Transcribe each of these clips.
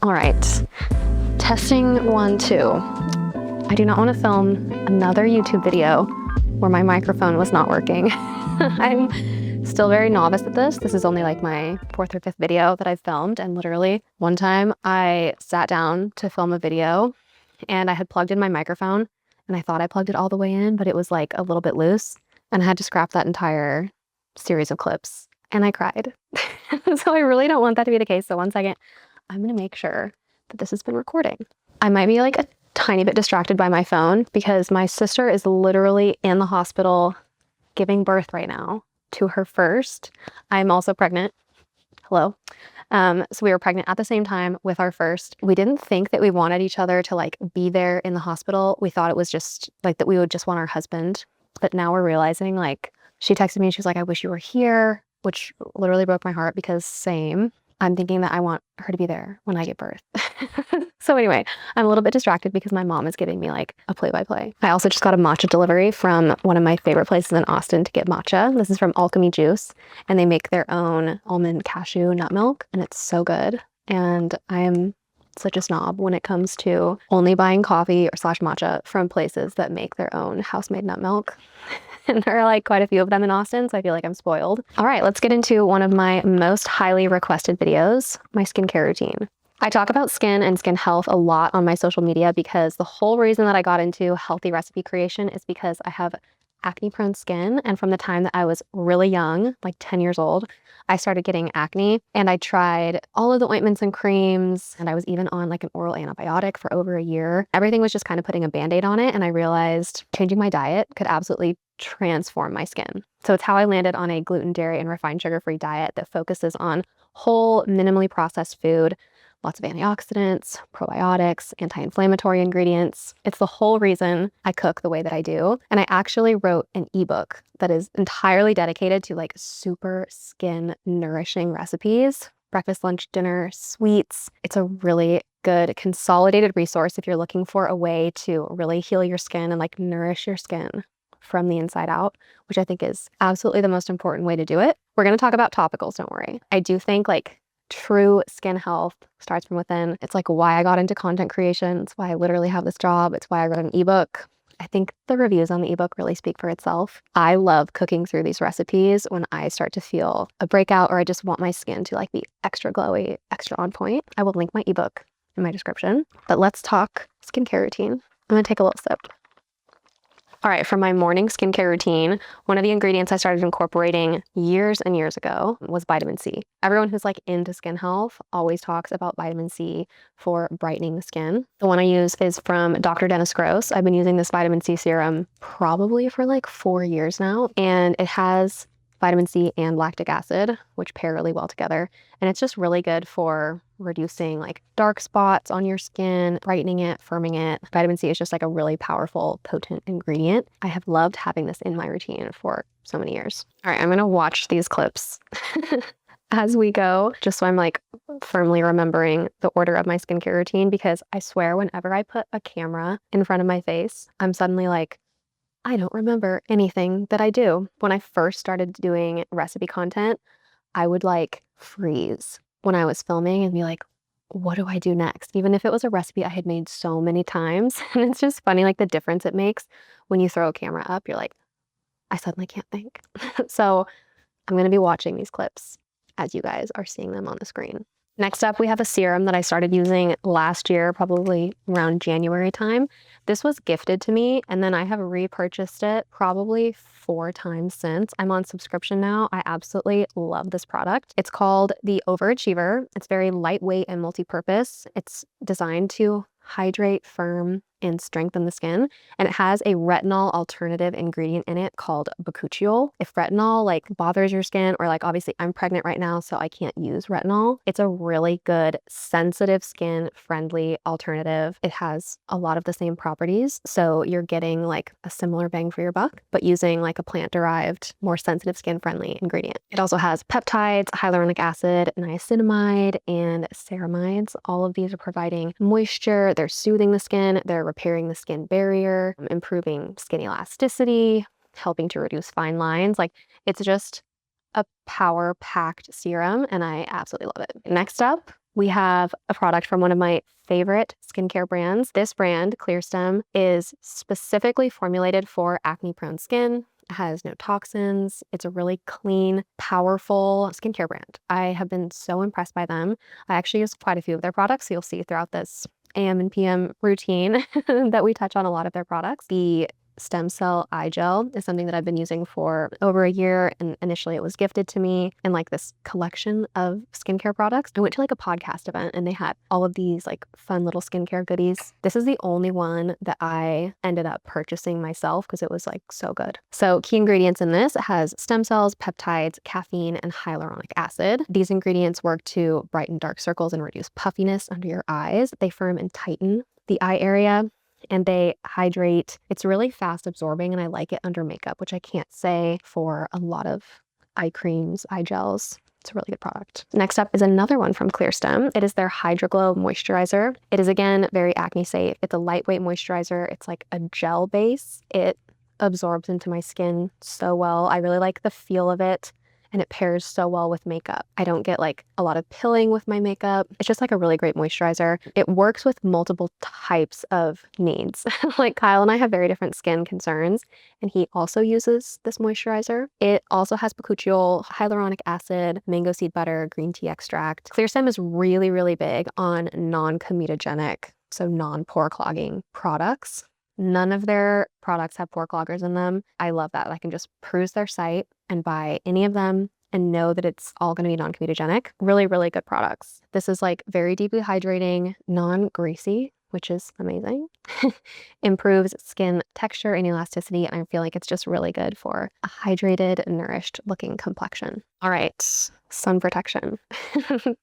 All right, testing 1, 2. I do not want to film another YouTube video where my microphone was not working. I'm still very novice at this. This is only like my 4th or 5th video that I've filmed, and literally one time I sat down to film a video and I had plugged in my microphone and I thought I plugged it all the way in, but it was like a little bit loose, and I had to scrap that entire series of clips and I cried. So I really don't want that to be the case. So 1 second, I'm gonna make sure that this has been recording. I might be like a tiny bit distracted by my phone because my sister is literally in the hospital giving birth right now to her first. I'm also pregnant. Hello. So we were pregnant at the same time with our first. We didn't think that we wanted each other to like be there in the hospital. We thought it was just like that we would just want our husband. But now we're realizing, like, she texted me and she was like, I wish you were here, which literally broke my heart because same. I'm thinking that I want her to be there when I give birth. So anyway, I'm a little bit distracted because my mom is giving me like a play-by-play. I also just got a matcha delivery from one of my favorite places in Austin to get matcha. This is from Alchemy Juice, and they make their own almond cashew nut milk, and it's so good. And I am such a snob when it comes to only buying coffee or / matcha from places that make their own house-made nut milk. And there are like quite a few of them in Austin, so I feel like I'm spoiled. All right, let's get into one of my most highly requested videos, my skincare routine. I talk about skin and skin health a lot on my social media because the whole reason that I got into healthy recipe creation is because I have acne-prone skin, and from the time that I was really young, like 10 years old, I started getting acne, and I tried all of the ointments and creams, and I was even on like an oral antibiotic for over a year. Everything was just kind of putting a band-aid on it, and I realized changing my diet could absolutely transform my skin. So it's how I landed on a gluten, dairy, and refined sugar-free diet that focuses on whole, minimally processed food, lots of antioxidants, probiotics, anti-inflammatory ingredients. It's the whole reason I cook the way that I do. And I actually wrote an ebook that is entirely dedicated to like super skin nourishing recipes, breakfast, lunch, dinner, sweets. It's a really good consolidated resource if you're looking for a way to really heal your skin and like nourish your skin from the inside out, which I think is absolutely the most important way to do it. We're going to talk about topicals, don't worry. I do think like true skin health starts from within. It's like why I got into content creation. It's why I literally have this job. It's why I wrote an ebook. I think the reviews on the ebook really speak for itself. I love cooking through these recipes when I start to feel a breakout or I just want my skin to like be extra glowy, extra on point. I will link my ebook in my description. But let's talk skincare routine. I'm gonna take a little sip. All right, for my morning skincare routine, one of the ingredients I started incorporating years and years ago was vitamin C. Everyone who's like into skin health always talks about vitamin C for brightening the skin. The one I use is from Dr. Dennis Gross. I've been using this vitamin C serum probably for like 4 years now, and it has vitamin C and lactic acid, which pair really well together. And it's just really good for reducing like dark spots on your skin, brightening it, firming it. Vitamin C is just like a really powerful, potent ingredient. I have loved having this in my routine for so many years. All right, I'm gonna watch these clips as we go, just so I'm like firmly remembering the order of my skincare routine, because I swear whenever I put a camera in front of my face, I'm suddenly like, I don't remember anything that I do. When I first started doing recipe content, I would like freeze when I was filming and be like, what do I do next? Even if it was a recipe I had made so many times. And it's just funny, like the difference it makes when you throw a camera up. You're like, I suddenly can't think. So I'm going to be watching these clips as you guys are seeing them on the screen. Next up, we have a serum that I started using last year, probably around January time. This was gifted to me, and then I have repurchased it probably 4 times since. I'm on subscription now. I absolutely love this product. It's called the Overachiever. It's very lightweight and multi-purpose. It's designed to hydrate, firm, and strengthen the skin. And it has a retinol alternative ingredient in it called bakuchiol. If retinol like bothers your skin, or like obviously I'm pregnant right now, so I can't use retinol, it's a really good sensitive skin friendly alternative. It has a lot of the same properties. So you're getting like a similar bang for your buck, but using like a plant derived, more sensitive skin friendly ingredient. It also has peptides, hyaluronic acid, niacinamide, and ceramides. All of these are providing moisture. They're soothing the skin. They're repairing the skin barrier, improving skin elasticity, helping to reduce fine lines. Like, it's just a power-packed serum, and I absolutely love it. Next up, we have a product from one of my favorite skincare brands. This brand, Clearstem, is specifically formulated for acne-prone skin. It has no toxins. It's a really clean, powerful skincare brand. I have been so impressed by them. I actually use quite a few of their products. So you'll see throughout this AM and PM routine that we touch on a lot of their products. The stem cell eye gel is something that I've been using for over a year, and initially it was gifted to me in like this collection of skincare products. I went to like a podcast event and they had all of these like fun little skincare goodies. This is the only one that I ended up purchasing myself because it was like so good. So key ingredients in this, it has stem cells, peptides, caffeine, and hyaluronic acid. These ingredients work to brighten dark circles and reduce puffiness under your eyes. They firm and tighten the eye area, and they hydrate. It's really fast absorbing, and I like it under makeup, which I can't say for a lot of eye creams, eye gels. It's a really good product. Next up is another one from Clearstem. It is their Hydro Glow moisturizer. It is, again, very acne safe. It's a lightweight moisturizer. It's like a gel base. It absorbs into my skin so well. I really like the feel of it, and it pairs so well with makeup. I don't get like a lot of pilling with my makeup. It's just like a really great moisturizer. It works with multiple types of needs. Like Kyle and I have very different skin concerns, and he also uses this moisturizer. It also has bakuchiol, hyaluronic acid, mango seed butter, green tea extract. Clearstem is really, really big on non-comedogenic, so non-pore clogging products. None of their products have pore cloggers in them. I love that. I can just peruse their site and buy any of them and know that it's all going to be non-comedogenic. Really, really good products. This is like very deeply hydrating, non-greasy, which is amazing. Improves skin texture and elasticity, and I feel like it's just really good for a hydrated, nourished looking complexion. All right, sun protection.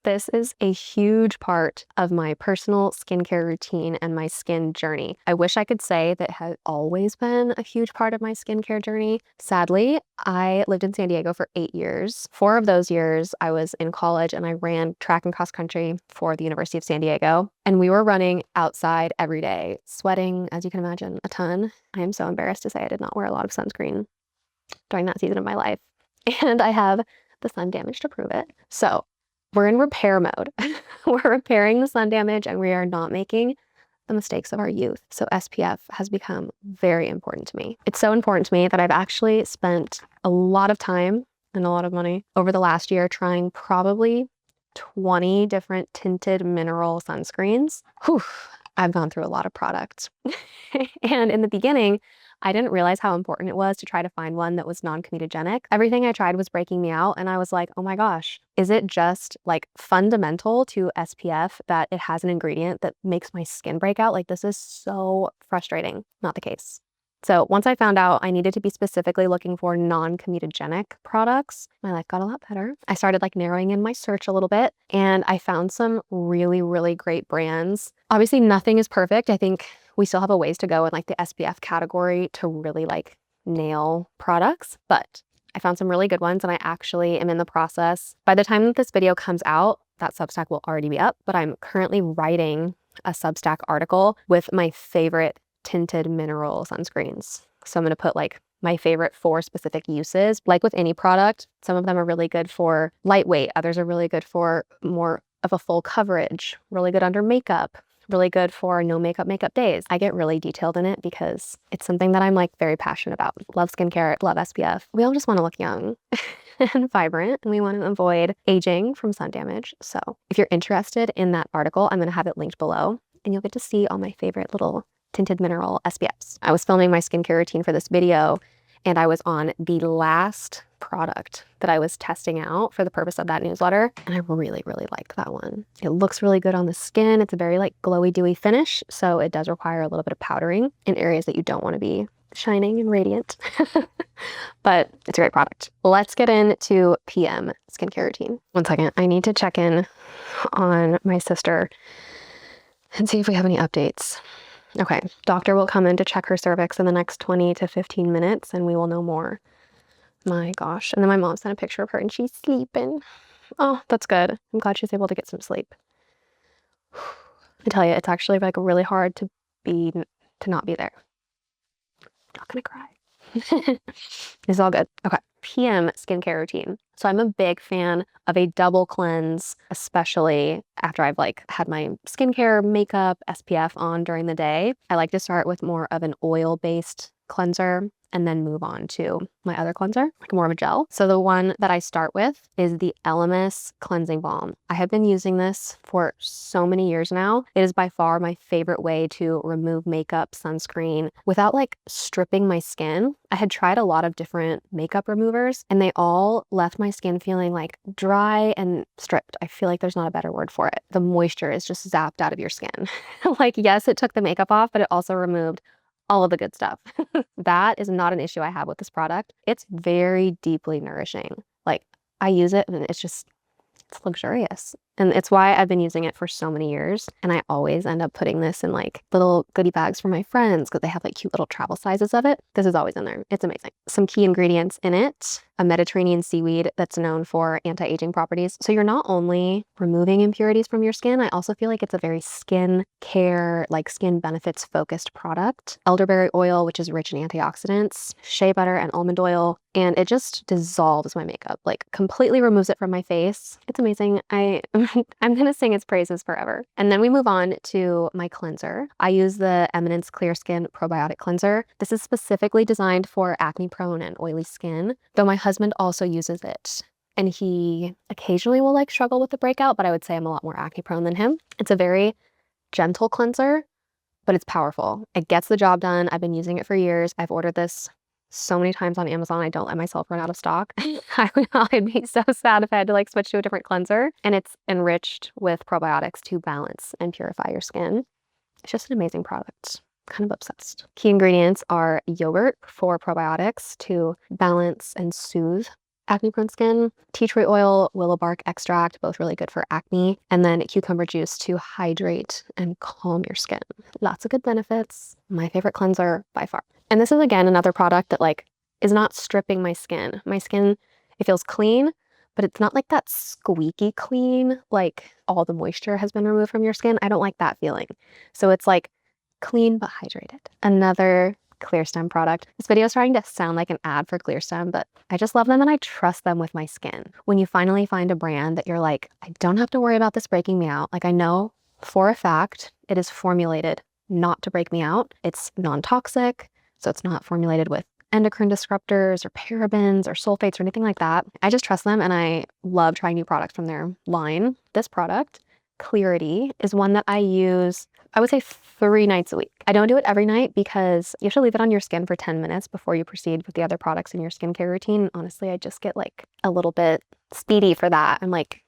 This is a huge part of my personal skincare routine and my skin journey. I wish I could say that has always been a huge part of my skincare journey. Sadly, I lived in San Diego for 8 years. 4 of those years I was in college and I ran track and cross country for the University of San Diego. And we were running outside every day, sweating, as you can imagine, a ton. I am so embarrassed to say I did not wear a lot of sunscreen during that season of my life. And I have the sun damage to prove it. So we're in repair mode. We're repairing the sun damage, and we are not making the mistakes of our youth. So SPF has become very important to me. It's so important to me that I've actually spent a lot of time and a lot of money over the last year trying probably 20 different tinted mineral sunscreens. Whew, I've gone through a lot of products. And in the beginning, I didn't realize how important it was to try to find one that was non-comedogenic. Everything I tried was breaking me out, and I was like, oh my gosh, is it just like fundamental to SPF that it has an ingredient that makes my skin break out? Like, this is so frustrating. Not the case. So once I found out I needed to be specifically looking for non-comedogenic products, my life got a lot better. I started like narrowing in my search a little bit, and I found some really, really great brands. Obviously, nothing is perfect. I think we still have a ways to go in like the SPF category to really like nail products, but I found some really good ones, and I actually am in the process. By the time that this video comes out, that Substack will already be up, but I'm currently writing a Substack article with my favorite tinted mineral sunscreens. So I'm going to put like my favorite 4 specific uses. Like with any product, some of them are really good for lightweight. Others are really good for more of a full coverage, really good under makeup, really good for no makeup days. I get really detailed in it because it's something that I'm like very passionate about. Love skincare, love SPF. We all just want to look young and vibrant, and we want to avoid aging from sun damage. So if you're interested in that article, I'm going to have it linked below, and you'll get to see all my favorite little tinted mineral SPFs. I was filming my skincare routine for this video, and I was on the last product that I was testing out for the purpose of that newsletter, and I really, really liked that one. It looks really good on the skin. It's a very like glowy, dewy finish, so it does require a little bit of powdering in areas that you don't want to be shining and radiant, but it's a great product. Let's get into PM skincare routine. One second, I need to check in on my sister and see if we have any updates. Okay, doctor will come in to check her cervix in the next 20 to 15 minutes, and we will know more. My gosh. And then my mom sent a picture of her, and she's sleeping. Oh, that's good. I'm glad she's able to get some sleep. I tell you, it's actually like really hard to not be there. Not gonna cry. It's all good. Okay. PM skincare routine. So I'm a big fan of a double cleanse, especially after I've like had my skincare, makeup, SPF on during the day. I like to start with more of an oil-based cleanser and then move on to my other cleanser, like more of a gel. So the one that I start with is the Elemis Cleansing Balm. I have been using this for so many years now. It is by far my favorite way to remove makeup, sunscreen, without like stripping my skin. I had tried a lot of different makeup removers and they all left my skin feeling like dry and stripped. I feel like there's not a better word for it. The moisture is just zapped out of your skin. Like, yes, it took the makeup off, but it also removed all of the good stuff. That is not an issue I have with this product. It's very deeply nourishing. Like, I use it and it's luxurious. And it's why I've been using it for so many years. And I always end up putting this in like little goodie bags for my friends because they have like cute little travel sizes of it. This is always in there. It's amazing. Some key ingredients in it: a Mediterranean seaweed that's known for anti-aging properties. So you're not only removing impurities from your skin, I also feel like it's a very skin care, like skin benefits focused product. Elderberry oil, which is rich in antioxidants, shea butter and almond oil, and it just dissolves my makeup, like completely removes it from my face. It's amazing. I'm gonna sing its praises forever. And then we move on to my cleanser. I use the Eminence Clear Skin Probiotic Cleanser. This is specifically designed for acne-prone and oily skin, though my husband also uses it. And he occasionally will like struggle with the breakout, but I would say I'm a lot more acne-prone than him. It's a very gentle cleanser, but it's powerful. It gets the job done. I've been using it for years. I've ordered this so many times on Amazon. I don't let myself run out of stock. I'd be so sad if I had to like switch to a different cleanser. And it's enriched with probiotics to balance and purify your skin. It's just an amazing product. Kind of obsessed. Key ingredients are yogurt for probiotics to balance and soothe acne-prone skin, tea tree oil, willow bark extract, both really good for acne, and then cucumber juice to hydrate and calm your skin. Lots of good benefits. My favorite cleanser by far. And this is again another product that like is not stripping my skin. My skin, it feels clean, but it's not like that squeaky clean, like all the moisture has been removed from your skin. I don't like that feeling. So it's like clean but hydrated. Another Clearstem product. This video is starting to sound like an ad for Clearstem, but I just love them and I trust them with my skin. When you finally find a brand that you're like, I don't have to worry about this breaking me out. Like, I know for a fact it is formulated not to break me out. It's non-toxic, so it's not formulated with endocrine disruptors or parabens or sulfates or anything like that. I just trust them and I love trying new products from their line. This product, Clarity, is one that I use, I would say 3 nights a week. I don't do it every night because you have to leave it on your skin for 10 minutes before you proceed with the other products in your skincare routine. Honestly, I just get like a little bit speedy for that. I'm like,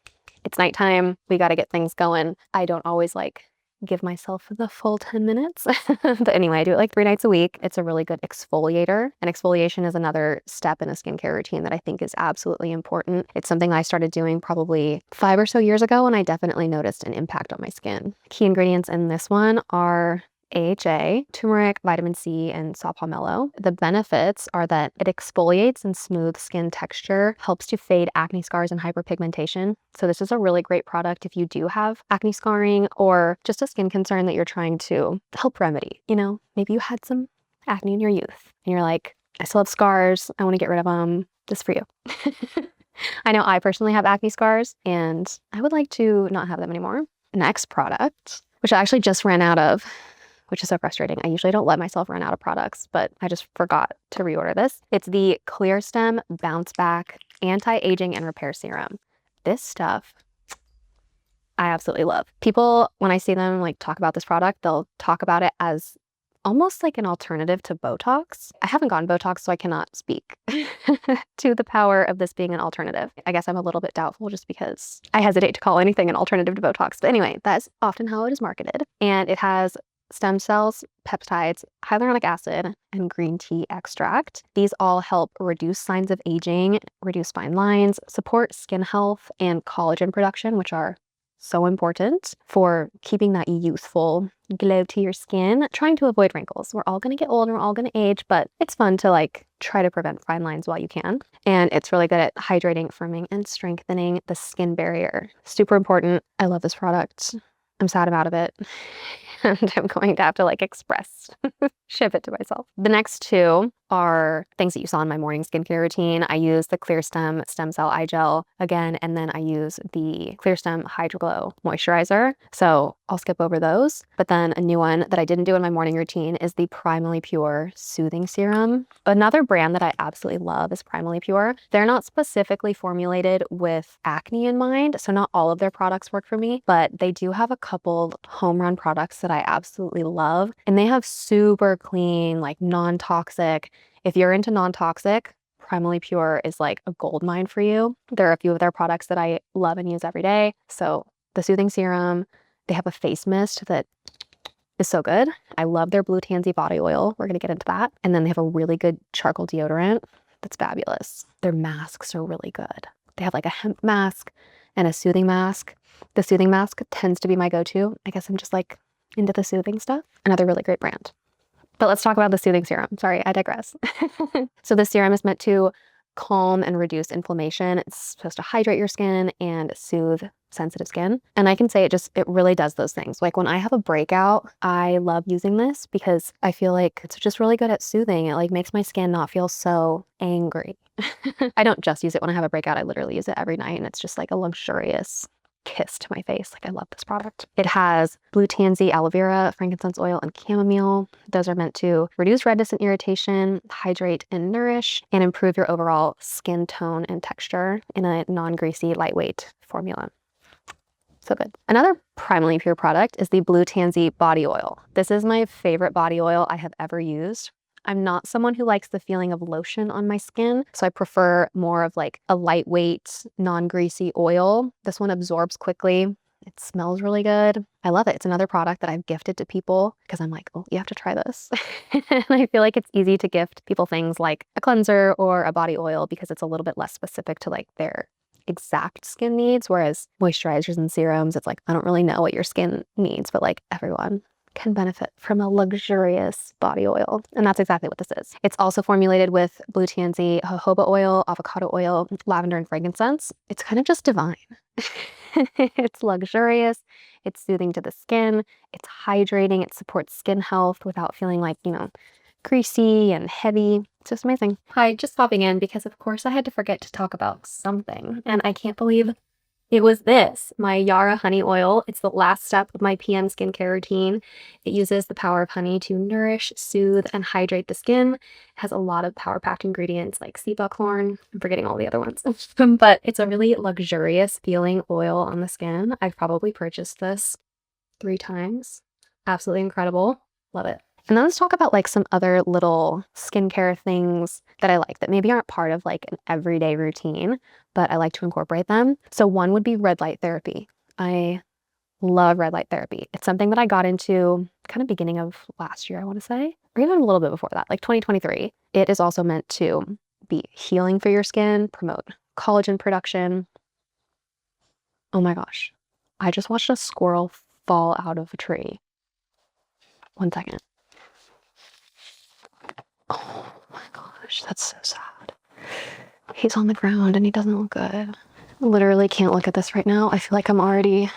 it's nighttime, we got to get things going. I don't always like give myself the full 10 minutes. But anyway, I do it like 3 nights a week. It's a really good exfoliator. And exfoliation is another step in a skincare routine that I think is absolutely important. It's something I started doing probably 5 or so years ago, and I definitely noticed an impact on my skin. Key ingredients in this one are AHA, turmeric, vitamin C, and saw palmetto. The benefits are that it exfoliates and smooths skin texture, helps to fade acne scars and hyperpigmentation. So this is a really great product if you do have acne scarring or just a skin concern that you're trying to help remedy. You know, maybe you had some acne in your youth and you're like, I still have scars, I want to get rid of them. This is for you. I know I personally have acne scars and I would like to not have them anymore. Next product, which I actually just ran out of, which is so frustrating. I usually don't let myself run out of products, but I just forgot to reorder this. It's the Clearstem Bounce Back Anti-Aging and Repair Serum. This stuff I absolutely love. People, when I see them like talk about this product, they'll talk about it as almost like an alternative to Botox. I haven't gotten Botox, so I cannot speak to the power of this being an alternative. I guess I'm a little bit doubtful just because I hesitate to call anything an alternative to Botox. But anyway, that's often how it is marketed. And it has stem cells, peptides, hyaluronic acid, and green tea extract. These all help reduce signs of aging, reduce fine lines, support skin health, and collagen production, which are so important for keeping that youthful glow to your skin, trying to avoid wrinkles. We're all gonna get old and we're all gonna age, but it's fun to like try to prevent fine lines while you can. And it's really good at hydrating, firming, and strengthening the skin barrier. Super important. I love this product. I'm sad I'm out of it. And I'm going to have to like express ship it to myself. The next two are things that you saw in my morning skincare routine. I use the Clear Stem Stem Cell Eye Gel again, and then I use the Clear Stem Hydro Glow Moisturizer. So I'll skip over those. But then a new one that I didn't do in my morning routine is the Primally Pure Soothing Serum. Another brand that I absolutely love is Primally Pure. They're not specifically formulated with acne in mind, so not all of their products work for me, but they do have a couple home run products that I absolutely love. And they have super clean, like non-toxic. If you're into non-toxic, Primally Pure is like a gold mine for you. There are a few of their products that I love and use every day. So the Soothing Serum, they have a face mist that is so good. I love their Blue Tansy body oil. We're gonna get into that. And then they have a really good charcoal deodorant that's fabulous. Their masks are really good. They have like a hemp mask and a soothing mask. The soothing mask tends to be my go-to. I guess I'm just like into the soothing stuff. Another really great brand. But let's talk about the soothing serum. Sorry, I digress. So the serum is meant to calm and reduce inflammation. It's supposed to hydrate your skin and soothe sensitive skin. And I can say it really does those things. Like when I have a breakout, I love using this because I feel like it's just really good at soothing. It like makes my skin not feel so angry. I don't just use it when I have a breakout. I literally use it every night, and it's just like a luxurious kiss to my face. Like, I love this product. It has Blue Tansy, aloe vera, frankincense oil, and chamomile. Those are meant to reduce redness and irritation, hydrate and nourish, and improve your overall skin tone and texture in a non-greasy, lightweight formula. So good. Another Primally Pure product is the Blue Tansy body oil. This is my favorite body oil I have ever used. I'm not someone who likes the feeling of lotion on my skin, so I prefer more of like a lightweight, non-greasy oil. This one absorbs quickly. It smells really good. I love it. It's another product that I've gifted to people because I'm like, oh, you have to try this. And I feel like it's easy to gift people things like a cleanser or a body oil because it's a little bit less specific to like their exact skin needs, whereas moisturizers and serums, it's like, I don't really know what your skin needs, but like everyone can benefit from a luxurious body oil. And that's exactly what this is. It's also formulated with Blue Tansy jojoba oil, avocado oil, lavender, and frankincense. It's kind of just divine. It's luxurious. It's soothing to the skin. It's hydrating. It supports skin health without feeling like, greasy and heavy. It's just amazing. Hi, just popping in because of course I had to forget to talk about something. And I can't believe it was this, my Yara honey oil. It's the last step of my PM skincare routine. It uses the power of honey to nourish, soothe, and hydrate the skin. It has a lot of power-packed ingredients like sea buckhorn. I'm forgetting all the other ones. But it's a really luxurious feeling oil on the skin. I've probably purchased this 3 times. Absolutely incredible. Love it. And then let's talk about like some other little skincare things that I like that maybe aren't part of like an everyday routine, but I like to incorporate them. So one would be red light therapy. I love red light therapy. It's something that I got into kind of beginning of last year, I want to say, or even a little bit before that, like 2023. It is also meant to be healing for your skin, promote collagen production. Oh my gosh. I just watched a squirrel fall out of a tree. 1 second. Oh my gosh, that's so sad. He's on the ground and he doesn't look good. I literally can't look at this right now. I feel like I'm already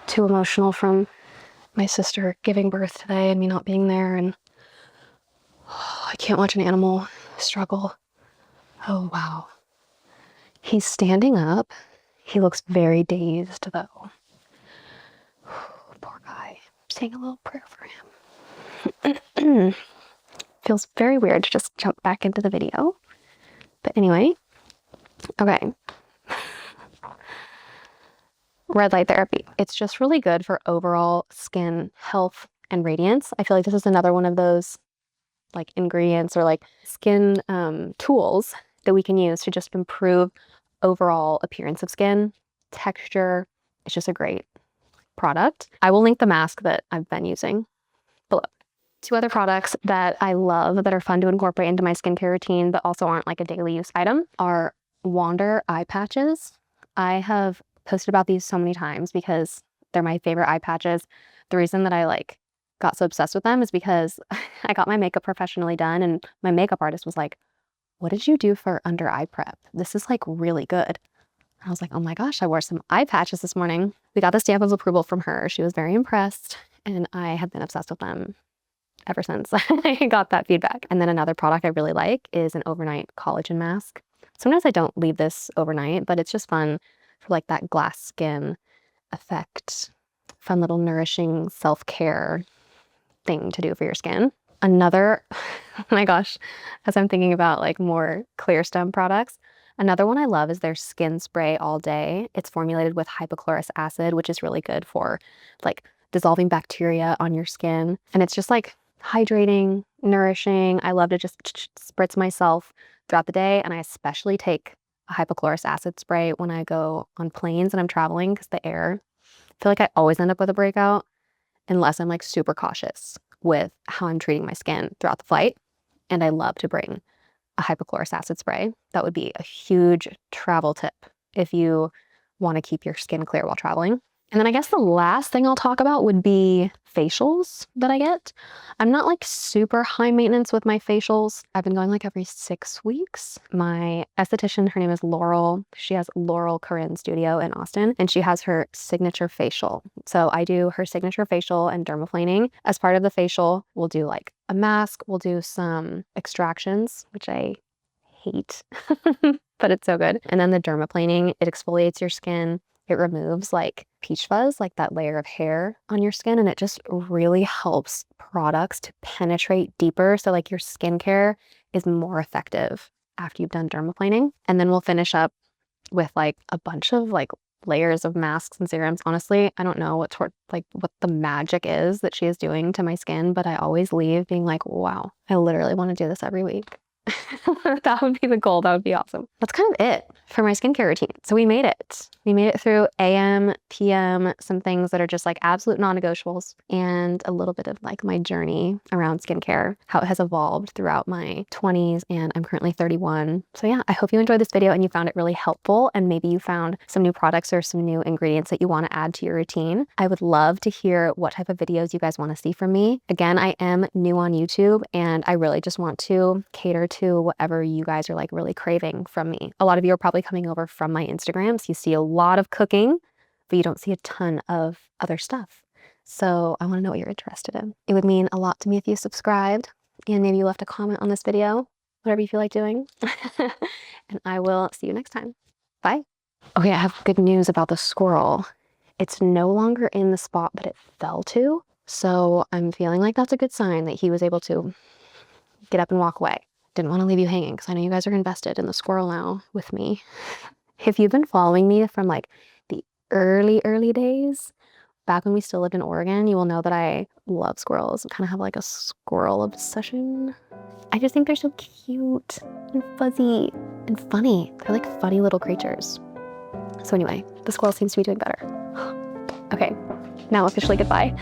too emotional from my sister giving birth today and me not being there, and I can't watch an animal struggle. Oh wow. He's standing up. He looks very dazed though. Poor guy. I'm saying a little prayer for him. Feels very weird to just jump back into the video. But anyway, okay. Red light therapy. It's just really good for overall skin health and radiance. I feel like this is another one of those like ingredients or like skin tools that we can use to just improve overall appearance of skin, texture. It's just a great product. I will link the mask that I've been using below. 2 other products that I love that are fun to incorporate into my skincare routine but also aren't like a daily use item are Wander eye patches. I have posted about these so many times because they're my favorite eye patches. The reason that I like got so obsessed with them is because I got my makeup professionally done and my makeup artist was like, what did you do for under eye prep? This is like really good. I was like, oh my gosh, I wore some eye patches this morning. We got the stamp of approval from her. She was very impressed and I have been obsessed with them ever since I got that feedback. And then another product I really like is an overnight collagen mask. Sometimes I don't leave this overnight, but it's just fun for like that glass skin effect. Fun little nourishing self-care thing to do for your skin. Another, oh my gosh, as I'm thinking about like more clear stem products, another one I love is their skin spray all day. It's formulated with hypochlorous acid, which is really good for like dissolving bacteria on your skin. And it's just like hydrating, nourishing. I love to just spritz myself throughout the day. And I especially take a hypochlorous acid spray when I go on planes and I'm traveling because the air, I feel like I always end up with a breakout unless I'm like super cautious with how I'm treating my skin throughout the flight. And I love to bring a hypochlorous acid spray. That would be a huge travel tip if you want to keep your skin clear while traveling. And then I guess the last thing I'll talk about would be facials that I get. I'm not like super high maintenance with my facials. I've been going like every 6 weeks. My esthetician, her name is Laurel. She has Laurel Corinne Studio in Austin, and she has her signature facial. So I do her signature facial and dermaplaning. As part of the facial, we'll do like a mask, we'll do some extractions, which I hate, but it's so good. And then the dermaplaning, it exfoliates your skin. It removes like peach fuzz, like that layer of hair on your skin, and it just really helps products to penetrate deeper. So like your skincare is more effective after you've done dermaplaning. And then we'll finish up with like a bunch of like layers of masks and serums. Honestly, I don't know what the magic is that she is doing to my skin, but I always leave being like, wow, I literally want to do this every week. That would be the goal. That would be awesome. That's kind of it for my skincare routine. So we made it. We made it through AM, PM, some things that are just like absolute non-negotiables, and a little bit of like my journey around skincare, how it has evolved throughout my 20s, and I'm currently 31. So yeah, I hope you enjoyed this video and you found it really helpful, and maybe you found some new products or some new ingredients that you want to add to your routine. I would love to hear what type of videos you guys want to see from me. Again, I am new on YouTube, and I really just want to cater to whatever you guys are like really craving from me. A lot of you are probably coming over from my Instagram, so you see a lot of cooking, but you don't see a ton of other stuff. So I want to know what you're interested in. It would mean a lot to me if you subscribed and maybe you left a comment on this video, whatever you feel like doing. And I will see you next time. Bye. Okay, I have good news about the squirrel. It's no longer in the spot that it fell to. So I'm feeling like that's a good sign that he was able to get up and walk away. Didn't want to leave you hanging because I know you guys are invested in the squirrel now with me. If you've been following me from like the early days, back when we still lived in Oregon, you will know that I love squirrels. I kind of have like a squirrel obsession. I just think they're so cute and fuzzy and funny. They're like funny little creatures. So anyway, the squirrel seems to be doing better. Okay, now officially goodbye.